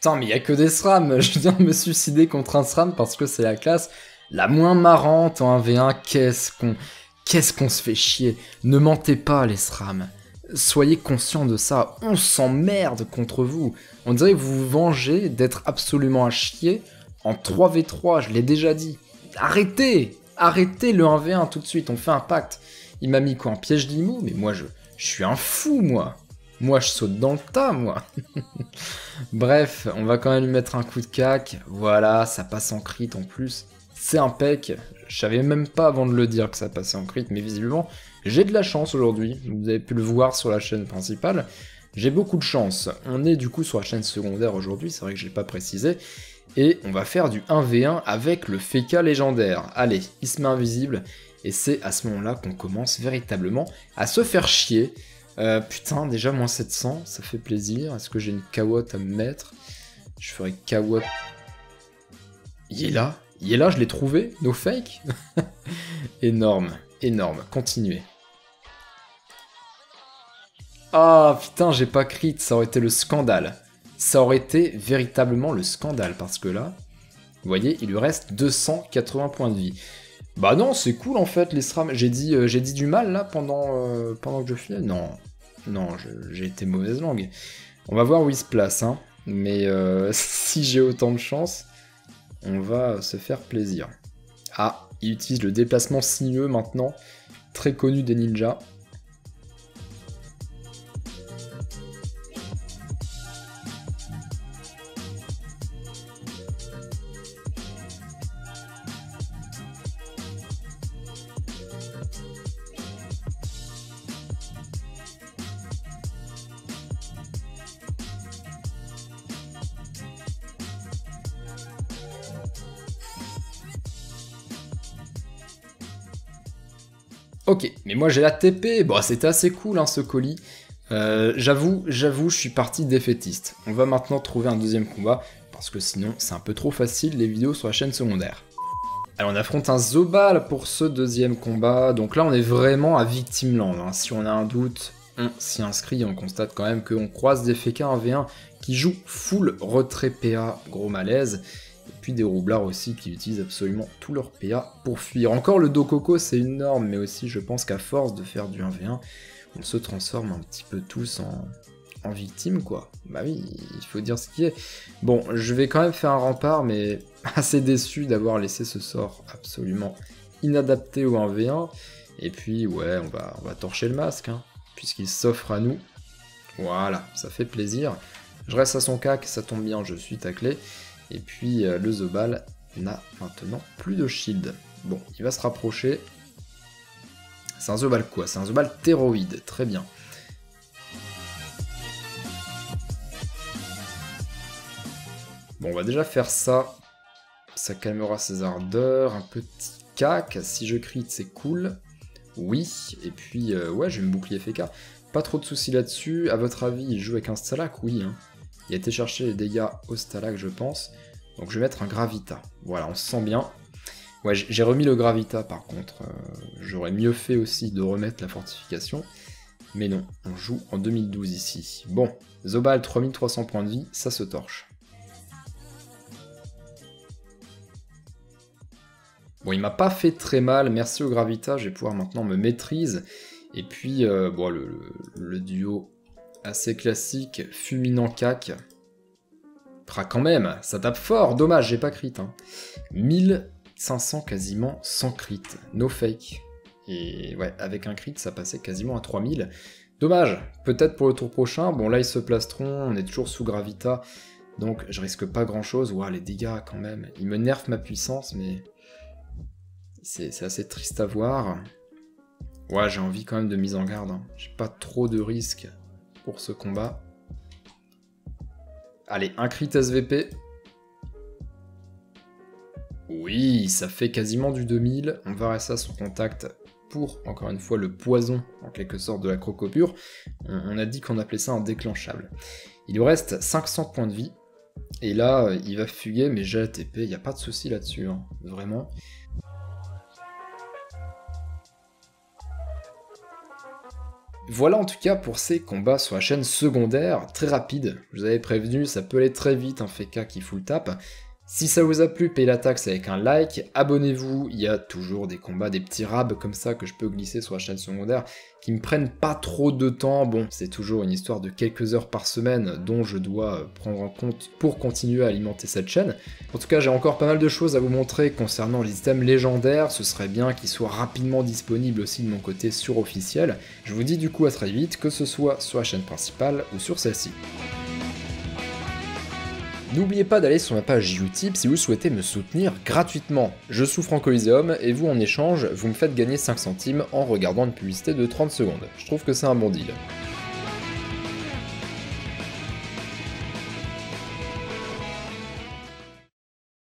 Putain, mais il y a que des SRAM. Je viens de me suicider contre un SRAM parce que c'est la classe la moins marrante en 1v1. Qu'est-ce qu'on se fait chier. Ne mentez pas, les SRAM. Soyez conscients de ça. On s'emmerde contre vous. On dirait que vous vous vengez d'être absolument à chier en 3v3. Je l'ai déjà dit. Arrêtez. Arrêtez le 1v1 tout de suite. On fait un pacte. Il m'a mis quoi en piège d'IMO? Mais moi, je suis un fou, moi. Moi, je saute dans le tas, moi. Bref, on va quand même lui mettre un coup de cac. Voilà, ça passe en crit en plus. C'est impec. Je savais même pas avant de le dire que ça passait en crit, mais visiblement, j'ai de la chance aujourd'hui. Vous avez pu le voir sur la chaîne principale. J'ai beaucoup de chance. On est du coup sur la chaîne secondaire aujourd'hui, c'est vrai que je l'ai pas précisé. Et on va faire du 1v1 avec le Feka légendaire. Allez, il se met invisible. Et c'est à ce moment-là qu'on commence véritablement à se faire chier. Putain, déjà moins 700, ça fait plaisir. Est-ce que j'ai une kawotte à me mettre? Je ferai kawotte. Il est là, je l'ai trouvé, no fake. Énorme, énorme, continuez. Ah putain, j'ai pas crit, ça aurait été le scandale. Ça aurait été véritablement le scandale, parce que là, vous voyez, il lui reste 280 points de vie. Bah non, c'est cool en fait, les SRAM. J'ai dit du mal là pendant que je filais. Non, j'ai été mauvaise langue. On va voir où il se place, hein. Mais si j'ai autant de chance, on va se faire plaisir. Ah, il utilise le déplacement sinueux maintenant, très connu des ninjas. Ok, mais moi j'ai la TP, bon c'était assez cool hein, ce colis. J'avoue, je suis parti défaitiste. On va maintenant trouver un deuxième combat, parce que sinon c'est un peu trop facile les vidéos sur la chaîne secondaire. Alors on affronte un Zobal pour ce deuxième combat, donc là on est vraiment à Victimland. Hein. Si on a un doute, on s'y inscrit, on constate quand même qu'on croise des Feka 1v1 qui jouent full retrait PA, gros malaise. Et puis des roublards aussi qui utilisent absolument tout leur PA pour fuir. Encore le Dokoko c'est une norme, mais aussi je pense qu'à force de faire du 1v1, on se transforme un petit peu tous en victime quoi. Bah oui, il faut dire ce qui est. Bon, je vais quand même faire un rempart, mais assez déçu d'avoir laissé ce sort absolument inadapté au 1v1. Et puis ouais, on va torcher le masque, hein, puisqu'il s'offre à nous. Voilà, ça fait plaisir. Je reste à son cac, ça tombe bien, je suis taclé. Et puis le Zobal n'a maintenant plus de shield. Bon, il va se rapprocher. C'est un Zobal quoi? C'est un Zobal théroïde, très bien. Bon, on va déjà faire ça. Ça calmera ses ardeurs. Un petit cac. Si je crit, c'est cool. Oui. Et puis, ouais, j'ai une bouclier FK. Pas trop de soucis là-dessus. À votre avis, il joue avec un Stalak? Oui, hein. Il a été chercher les dégâts au Stalag, je pense. Donc je vais mettre un Gravita. Voilà, on se sent bien. Ouais, j'ai remis le Gravita, par contre. J'aurais mieux fait aussi de remettre la fortification. Mais non, on joue en 2012 ici. Bon, Zobal, 3300 points de vie, ça se torche. Bon, il m'a pas fait très mal. Merci au Gravita, je vais pouvoir maintenant me maîtrise. Et puis, bon, le duo assez classique, fulminant cac. Quand même, ça tape fort, dommage, j'ai pas crit. Hein. 1500 quasiment sans crit, no fake. Et ouais, avec un crit, ça passait quasiment à 3000. Dommage, peut-être pour le tour prochain. Bon, là, ils se placeront, on est toujours sous Gravita, donc je risque pas grand-chose. Ouah, les dégâts, quand même. Ils me nerfent ma puissance, mais c'est assez triste à voir. Ouais, j'ai envie quand même de mise en garde. Hein. J'ai pas trop de risques pour ce combat. Allez, un crit SVP. Oui, ça fait quasiment du 2000. On va rester à son contact pour, encore une fois, le poison, en quelque sorte, de la crocopure. On a dit qu'on appelait ça un déclenchable. Il lui reste 500 points de vie. Et là, il va fuguer, mais j'ai ATP, il n'y a pas de souci là-dessus, hein, vraiment. Voilà en tout cas pour ces combats sur la chaîne secondaire, très rapides. Je vous avais prévenu, ça peut aller très vite, un Feka qui full tap. Si ça vous a plu, payez la taxe avec un like, abonnez-vous, il y a toujours des combats, des petits rabs comme ça que je peux glisser sur la chaîne secondaire qui me prennent pas trop de temps. Bon, c'est toujours une histoire de quelques heures par semaine dont je dois prendre en compte pour continuer à alimenter cette chaîne. En tout cas, j'ai encore pas mal de choses à vous montrer concernant les items légendaires, ce serait bien qu'ils soient rapidement disponibles aussi de mon côté sur officiel. Je vous dis du coup à très vite, que ce soit sur la chaîne principale ou sur celle-ci. N'oubliez pas d'aller sur ma page Utip si vous souhaitez me soutenir gratuitement. Je souffre en Coliseum et vous en échange, vous me faites gagner 5 centimes en regardant une publicité de 30 secondes. Je trouve que c'est un bon deal.